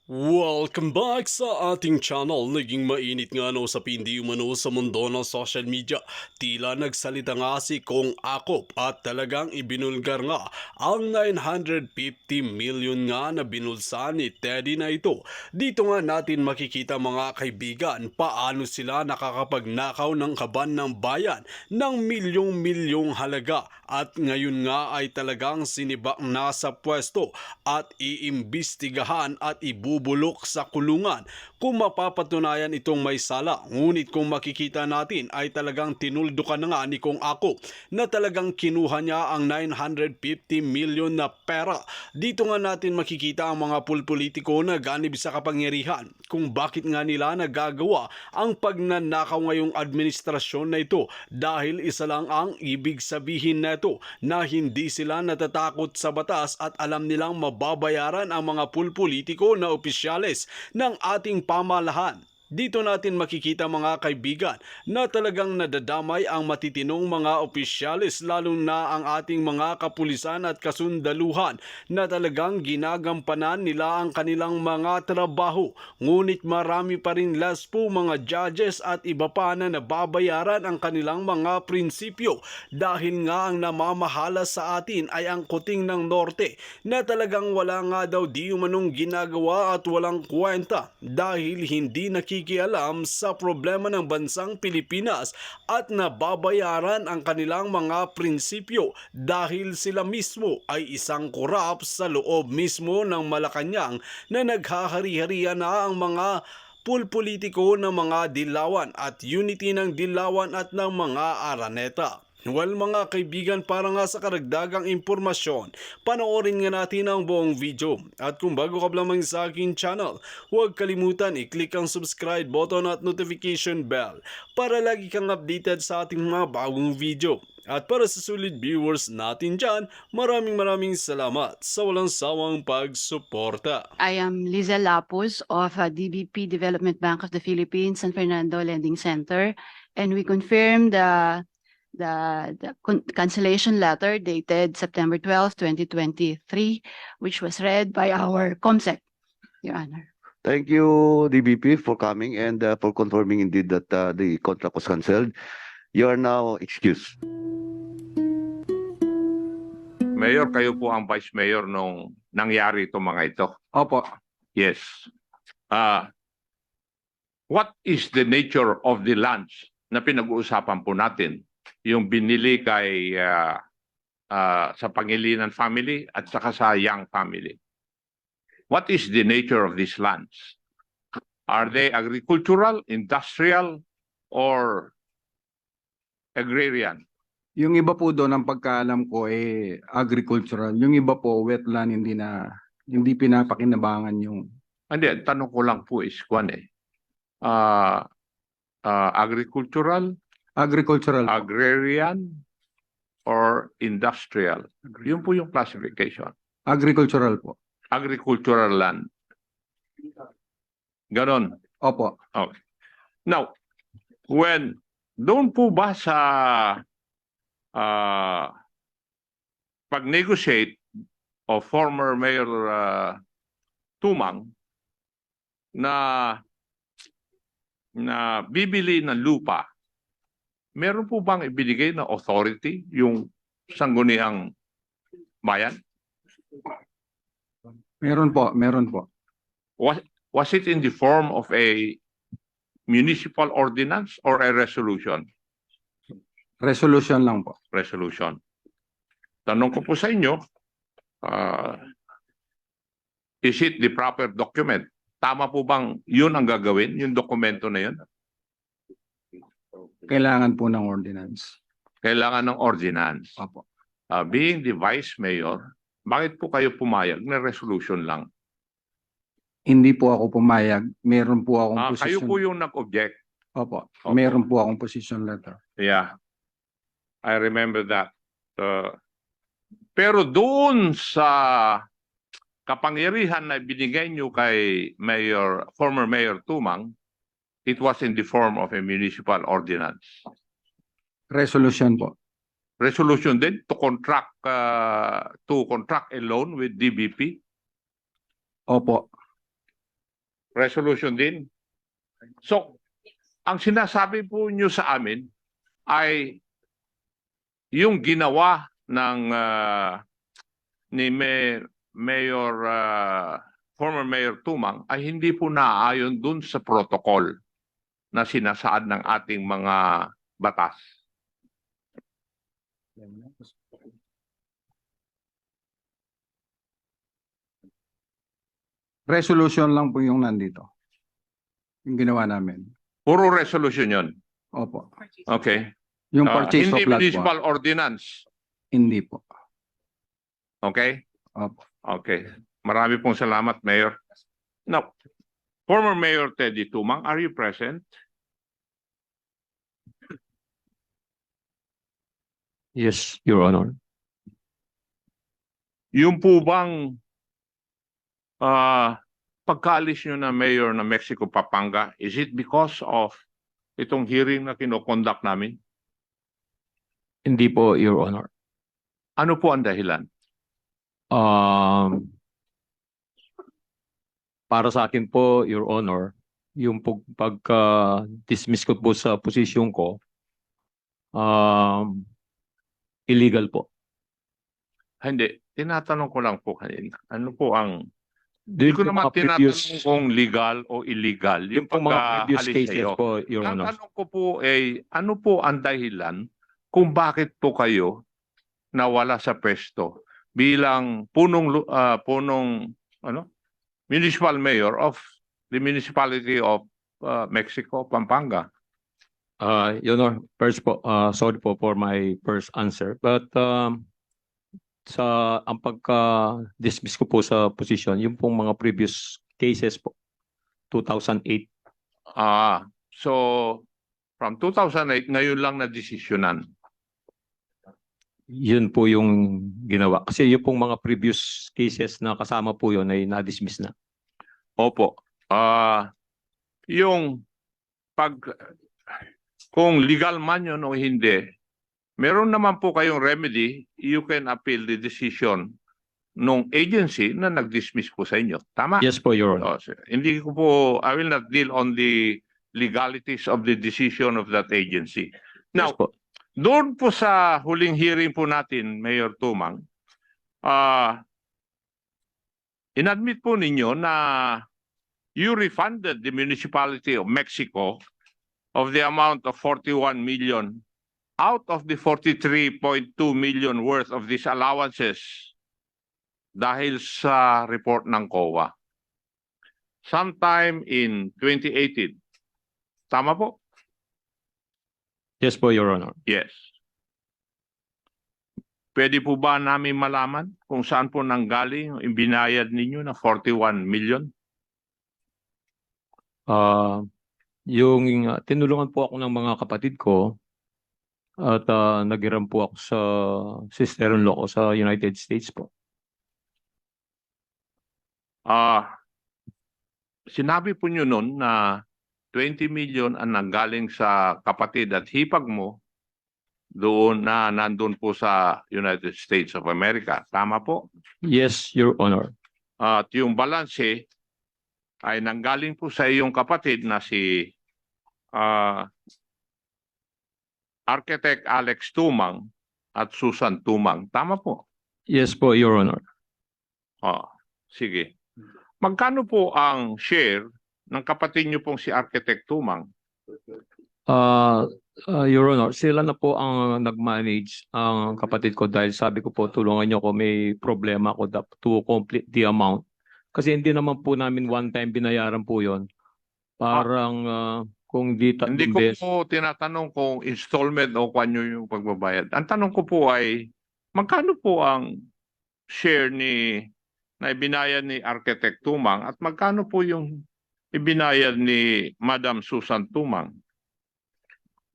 Welcome back sa ating channel. Naging mainit nga na usapin di umano sa mundo ng social media. Tila nagsalita nga si Kong Akop at talagang ibinulgar nga ang 950 million nga na binulsa ni Teddy na ito. Dito nga natin makikita mga kaibigan paano sila nakakapagnakaw ng kaban ng bayan ng milyong-milyong halaga at ngayon nga ay talagang sinibak na sa pwesto at iimbestigahan at ibubulok sa kulungan kung mapapatunayan itong may sala. Ngunit kung makikita natin ay talagang tinuldukan na nga ni Kong Ako na talagang kinuha niya ang 950 million na pera. Dito nga natin makikita ang mga pulpolitiko na ganib sa kapangyarihan kung bakit nga nila nagagawa ang pagnanakaw ngayong administrasyon na ito dahil isa lang ang ibig sabihin na ito na hindi sila natatakot sa batas at alam nilang mababayaran ang mga pulpolitiko na opisyales ng ating pamalahan. Dito natin makikita mga kaibigan na talagang nadadamay ang matitinong mga opisyalis lalo na ang ating mga kapulisan at kasundaluhan na talagang ginagampanan nila ang kanilang mga trabaho. Ngunit marami pa rin less po mga judges at iba pa na nababayaran ang kanilang mga prinsipyo dahil nga ang namamahala sa atin ay ang kuting ng norte na talagang wala nga daw di umanong ginagawa at walang kwenta dahil hindi nakikialam sa problema ng bansang Pilipinas at nababayaran ang kanilang mga prinsipyo dahil sila mismo ay isang korap sa loob mismo ng Malacanang na naghahari-harian na ang mga pulpolitiko ng mga Dilawan at unity ng Dilawan at ng mga Araneta. Well mga kaibigan, para nga sa karagdagang impormasyon, panoorin nga natin ang buong video. At kung bago ka lamang sa akin channel, huwag kalimutan i-click ang subscribe button at notification bell para lagi kang updated sa ating mga bagong video. At para sa solid viewers natin dyan, maraming salamat sa walang sawang pagsuporta. I am Lizel Lapus of DBP Development Bank of the Philippines, San Fernando Lending Center, and we confirm the cancellation letter dated September 12, 2023, which was read by our COMSEC, Your Honor. Thank you, DBP, for coming and for confirming indeed that the contract was cancelled. You are now excused. Mayor, kayo po ang Vice Mayor nung nangyari itong mga ito. Opo. Yes. What is the nature of the lands na pinag-uusapan po natin? Yung binili kay sa Pangilinan family at saka sa Yang family. What is the nature of these lands? Are they agricultural, industrial, or agrarian? Yung iba po doon, ang pagkaalam ko agricultural. Yung iba po wetland, hindi pinapakinabangan yung Hindi, ang tanong ko lang po is agricultural, agricultural. agrarian, or industrial. Yun po yung classification. Agricultural po. Agricultural land. Ganon. Opo. Okay. Now, doon po ba sa pag-negotiate of former Mayor Tumang na bibili ng lupa, meron po bang ibinigay na authority yung sangguniang bayan? Meron po. Was it in the form of a municipal ordinance or a resolution? Resolution lang po. Resolution. Tanong ko po sa inyo, is it the proper document? Tama po bang yun ang gagawin, yung dokumento na yun? Kailangan po ng ordinance. Kailangan ng ordinance. Opo. Being the Vice Mayor, bakit po kayo pumayag na resolution lang? Hindi po ako pumayag. Meron po akong position. Kayo po yung nag-object. Opo. Opo. Meron po akong position letter. Yeah. I remember that. Pero doon sa kapangyarihan na binigay nyo kay former Mayor Tumang, it was in the form of a municipal ordinance. Resolution po. Resolution din to contract a loan with DBP. Opo. Resolution din. So, ang sinasabi po nyo sa amin ay yung ginawa ng ni Mayor former Mayor Tumang ay hindi po naaayon dun sa protocol na sinasaad ng ating mga batas. Resolution lang po yung nandito. Yung ginawa namin. Puro resolution yun. Opo. Okay. Yung purchase Hindi of land po. municipal ordinance. Hindi po. Okay? Opo. Okay. Marami pong salamat, Mayor. Now, former Mayor Teddy Tumang, are you present? Yes, Your Honor. Yung po bang pagkaalis nyo na Mayor ng Mexico Pampanga, is it because of itong hearing na kinokonduct namin? Hindi po, Your Honor. Ano po ang dahilan? Para sa akin po, Your Honor, yung pagka-dismiss ko po sa posisyon ko, illegal po. Hindi. Tinatanong ko lang po kanina. Ano po ang... Hindi Hindi ko naman tinatanong kung legal o illegal. Yung pong mga previous pagkaalis cases sa'yo. po, Your Ang Honor. tanong ko po ay, ano po ang dahilan kung bakit po kayo nawala sa pwesto bilang municipal mayor of the municipality of Mexico, Pampanga? Your Honor, first po, sorry po for my first answer. But ang pagka-dismiss ko po sa position, yung pong mga previous cases po, 2008. So from 2008, ngayon lang na-desisyonan. Yun po yung ginawa. Kasi yung pong mga previous cases na kasama po yun ay na-dismiss na. Opo. Yung kung legal man yun o hindi, meron naman po kayong remedy, you can appeal the decision nung agency na nag-dismiss po sa inyo. Tama? Yes po, Your Honor. Hindi ko po, I will not deal on the legalities of the decision of that agency. Now, Yes po. doon po sa huling hearing po natin, Mayor Tumang, inadmit po ninyo na you refunded the municipality of Mexico of the amount of 41 million out of the 43.2 million worth of these allowances dahil sa report ng COA. Sometime in 2018. Tama po? Yes po, Your Honor. Yes. Pwede po ba namin malaman kung saan po nanggaling yung binayad ninyo na 41 million? Tinulungan po ako ng mga kapatid ko at naghiram po ako sa sister-in-law ko sa United States po. Sinabi po nyo nun na 20 million ang nanggaling sa kapatid at hipag mo doon na nandun po sa United States of America. Tama po? Yes, Your Honor. At yung balanse ay nanggaling po sa iyong kapatid na si Architect Alex Tumang at Susan Tumang. Tama po? Yes po, Your Honor. Sige. Magkano po ang share ng kapatid niyo pong si Architect Tumang? Your Honor, sila na po ang nag-manage ang kapatid ko dahil sabi ko po tulungan niyo ko, may problema ako to complete the amount. Kasi hindi naman po namin one time binayaran po yon. Parang kung Hindi ko po tinatanong kung installment o kanyo yung pagbabayad. Ang tanong ko po ay magkano po ang share na ibinayad ni Architect Tumang at magkano po yung ibinayad ni Madam Susan Tumang?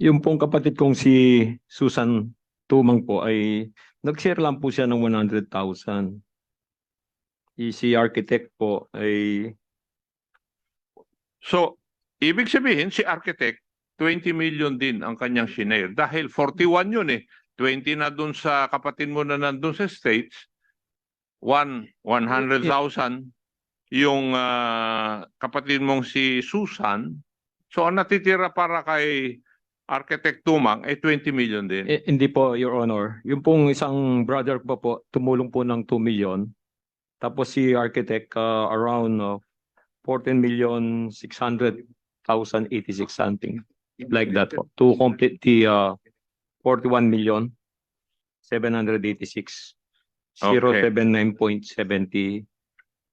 Yung pong kapatid kong si Susan Tumang po ay nag-share lang po siya ng 100,000. Si architect po ay... So, ibig sabihin si architect, 20 million din ang kanyang shinare. Dahil 41 yun eh. 20 na dun sa kapatid mo na nandun sa States. 100,000 yung kapatid mong si Susan. So ang natitira para kay Architect Tumang ay 20 million din. Hindi po, Your Honor. Yung pong isang brother ko po, tumulong po ng 2 million. Tapos si architect around 14,600,086 something. Like that po. To complete the 41,786,079.70. Okay.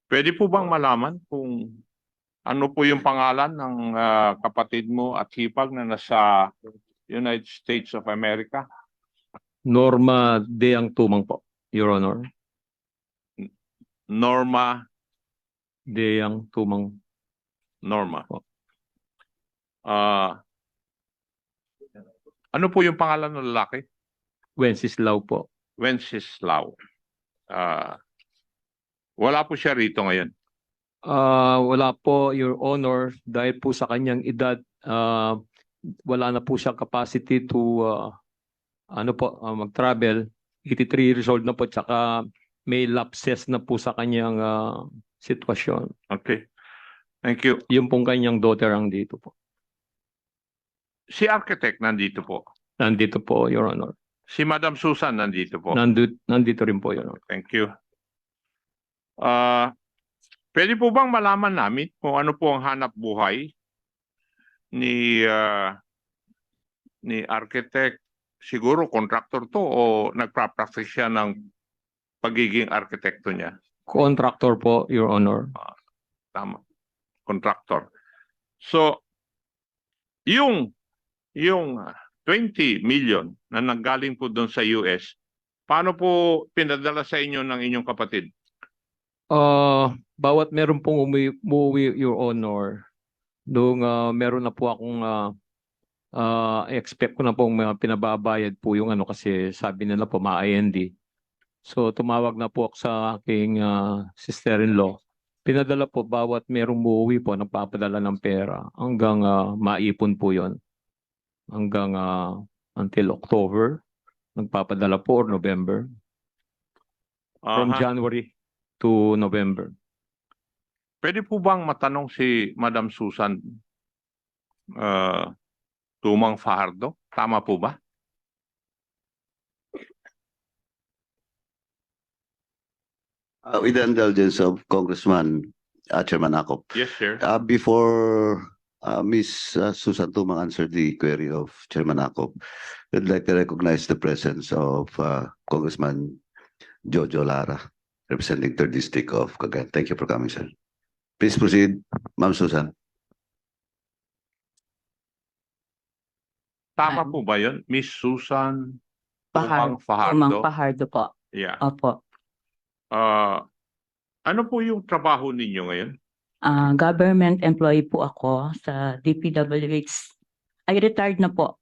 Pwede po bang malaman kung ano po yung pangalan ng kapatid mo at hipag na nasa United States of America? Norma Deang Tumang po, Your Honor. Norma. Deang Tumang. Norma. Ano po yung pangalan ng lalaki? Wenceslao po. Wenceslao. Wala po siya rito ngayon. Wala po, Your Honor, dahil po sa kanyang edad, wala na po siya capacity to mag-travel. 83 years old na po, tsaka may lapses na po sa kanyang sitwasyon. Okay. Thank you. Yung pong kanyang daughter ang dito po. Si Architect nandito po. Nandito po, Your Honor. Si Madam Susan nandito po. Nandito rin po, Your Honor. Thank you. Pwede po bang malaman namin kung ano po ang hanap buhay ni Architect? Siguro contractor to o nagpa-practice siya ng pagiging arkitekto niya? Contractor po, Your Honor. Tama. Contractor. So, yung 20 million na nanggaling po doon sa US, paano po pinadala sa inyo ng inyong kapatid? Bawat meron pong umuwi, Your Honor, doon meron na po akong expect ko na pong pinababayad po yung kasi sabi nila po ma-IND. So tumawag na po ako sa aking sister-in-law. Pinadala po bawat merong umuwi po, nagpapadala ng pera hanggang maipon po yon. Hanggang until October, nagpapadala po or November. From January to November. Pwede po bang matanong si Madam Susan Tumang Fajardo? Tama po ba? With the indulgence of Congressman Chairman Akop, Yes, sir. before Ms. Susan Tumang answered the query of Chairman Akop, we'd like to recognize the presence of Congressman Jojo Lara, representing 3rd District of Cagayan. Thank you for coming, sir. Please proceed, Ma'am Susan. Tama po ba yun? Miss Susan Tumang Tumang Fajardo? Fajardo po. Yeah. Opo. Ano po yung trabaho ninyo ngayon? Government employee po ako sa DPWH. Ay, retired na po.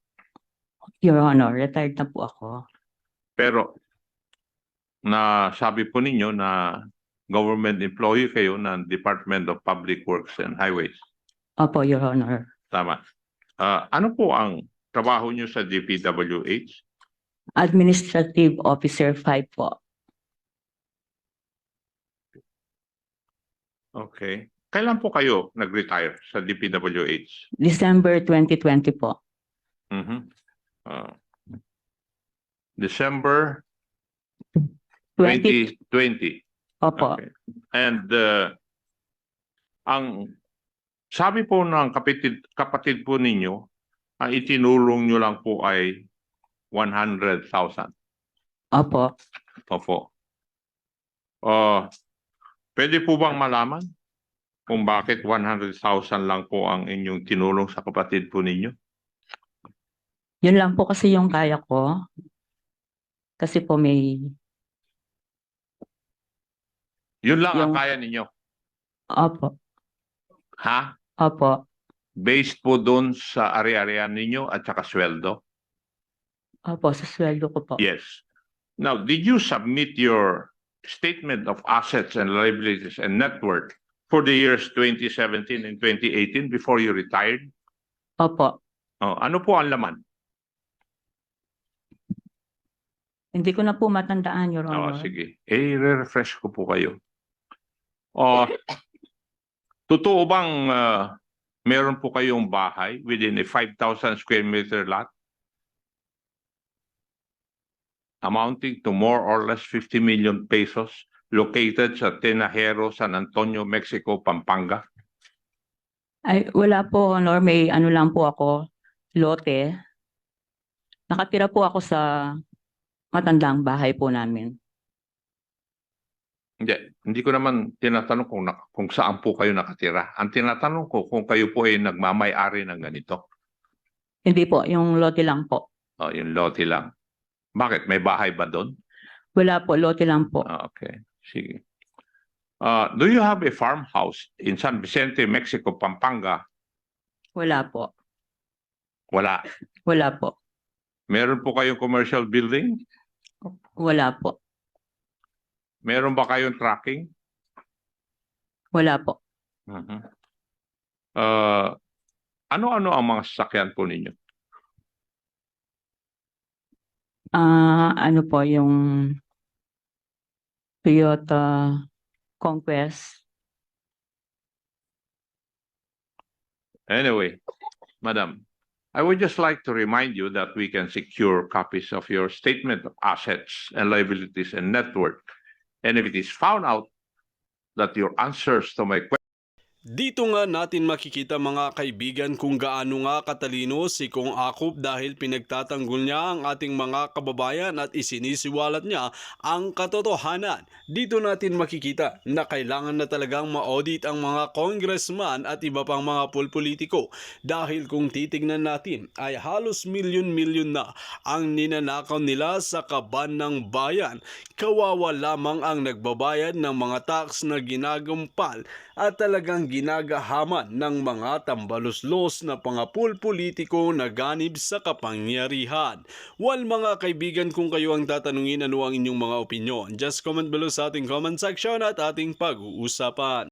Your Honor, retired na po ako. Pero nasabi po ninyo na government employee kayo ng Department of Public Works and Highways. Opo, Your Honor. Tama. Ano po ang trabaho nyo sa DPWH? Administrative Officer 5 po. Okay. Kailan po kayo nag-retire sa DPWH? December 2020 po. December 20. 2020. Opo. Okay. And ang sabi po ng kapatid po ninyo, ang itinulong nyo lang po ay 100,000. Opo. Opo. Pwede po bang malaman kung bakit 100,000 lang po ang inyong tinulong sa kapatid po ninyo? Yun lang po kasi yung kaya ko. Kasi po may... Yun lang ang Yung- kaya ninyo. Opo. Ha? Opo. Based po doon sa ari-arian ninyo at saka sweldo? Opo, sa sweldo ko po. Yes. Now, did you submit your statement of assets and liabilities and net worth for the years 2017 and 2018 before you retired? Opo. Ano po ang laman? Hindi ko na po matandaan, Your Honor. Sige. Re-refresh ko po kayo. Totoo bang meron po kayong bahay within a 5,000 square meter lot amounting to more or less 50 million pesos located sa Tenajero, San Antonio, Mexico, Pampanga? Ay, wala po, Honor. May ano lang po ako, lote. Nakatira po ako sa matandang bahay po namin. Hindi ko naman tinatanong kung saan po kayo nakatira. Ang tinatanong ko kung kayo po ay nagmamay-ari ng ganito. Hindi po, yung lote lang po. Oh, yung lote lang. Bakit? May bahay ba doon? Wala po, lote lang po. Okay, sige. Do you have a farmhouse in San Vicente, Mexico, Pampanga? Wala po. Wala. Wala po. Meron po kayong commercial building? Wala po. Meron ba kayong tracking? Wala po. Mhm. Ano-ano ang mga sasakyan po ninyo? Ano po yung Toyota Conquest. Anyway, Madam, I would just like to remind you that we can secure copies of your statement of assets and liabilities and net worth. And if it is found out that your answers to my questions Dito nga natin makikita mga kaibigan kung gaano nga katalino si Kong Akop dahil pinagtatanggol niya ang ating mga kababayan at isinisiwalat niya ang katotohanan. Dito natin makikita na kailangan na talagang ma-audit ang mga congressman at iba pang mga politiko dahil kung titignan natin ay halos milyon-milyon na ang ninanakaw nila sa kaban ng bayan. Kawawa lamang ang nagbabayad ng mga tax na ginagampal at talagang ginagahaman ng mga tambaluslos na politiko na ganib sa kapangyarihan. Well mga kaibigan, kung kayo ang tatanungin ano ang inyong mga opinyon, just comment below sa ating comment section at ating pag-uusapan.